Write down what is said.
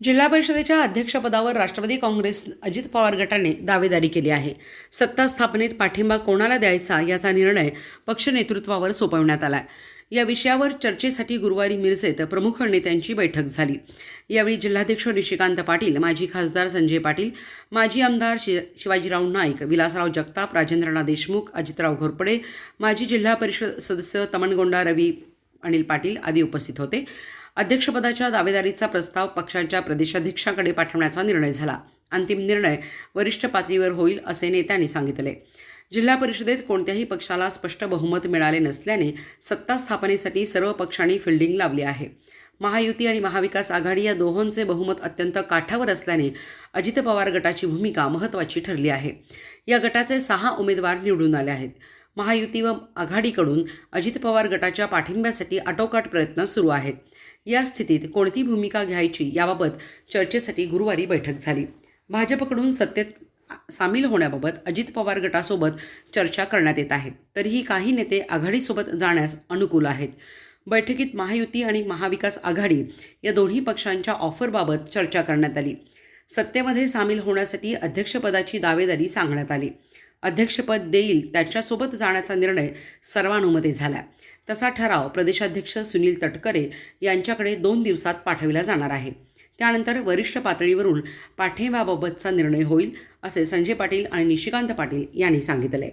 जिल्हा परिषदेच्या अध्यक्षपदावर राष्ट्रवादी काँग्रेस अजित पवार गटाने दावेदारी केली आहे. सत्ता स्थापनेत पाठिंबा कोणाला द्यायचा याचा निर्णय पक्ष नेतृत्वावर सोपवण्यात आला. या विषयावर चर्चेसाठी गुरुवारी मिरजेत प्रमुख नेत्यांची बैठक झाली. यावेळी जिल्हाध्यक्ष निशिकांत पाटील, माजी खासदार संजय पाटील, माजी आमदार शिवाजीराव नाईक, विलासराव जगताप, राजेंद्रनाथ देशमुख, अजितराव घोरपडे, माजी जिल्हा परिषद सदस्य तमनगोंडा रवी, अनिल पाटील आदी उपस्थित होते. अध्यक्षपदाच्या दावेदारीचा प्रस्ताव पक्षाच्या प्रदेशाध्यक्षाकडे पाठवण्याचा निर्णय झाला. अंतिम निर्णय वरिष्ठ पातळीवर होईल असे नेत्यांनी सांगितले. जिल्हा परिषदेत कोणत्याही पक्षाला स्पष्ट बहुमत मिळाले नसल्याने सत्ता स्थापनेसाठी सर्व पक्षांनी फिल्डिंग लावली आहे. महायुती आणि महाविकास आघाडी या दोहोंचे बहुमत अत्यंत काठावर असल्याने अजित पवार गटाची भूमिका महत्त्वाची ठरली आहे. या गटाचे 6 उमेदवार निवडून आले आहेत. महायुती व आघाडीकडून अजित पवार गटाच्या पाठिंब्यासाठी आटोकाट प्रयत्न सुरू आहेत. या स्थितीत कोणती भूमिका घ्यायची याबाबत चर्चेसाठी गुरुवारी बैठक झाली. भाजपकडून सत्तेत सामील होण्याबाबत अजित पवार गटासोबत चर्चा करण्यात येत आहे. तरीही काही नेते आघाडीसोबत जाण्यास अनुकूल आहेत. बैठकीत महायुती आणि महाविकास आघाडी या दोन्ही पक्षांच्या ऑफरबाबत चर्चा करण्यात आली. सत्तेमध्ये सामील होण्यासाठी अध्यक्षपदाची दावेदारी सांगण्यात आली. अध्यक्षपद देईल त्याच्यासोबत जाण्याचा निर्णय सर्वानुमते झाला. तसा ठराव प्रदेशाध्यक्ष सुनील तटकरे यांच्याकडे 2 दिवसात पाठविला जाणार आहे. त्यानंतर वरिष्ठ पातळीवरून पाठिंब्याबाबतचा निर्णय होईल असे संजय पाटील आणि निशिकांत पाटील यांनी सांगितले.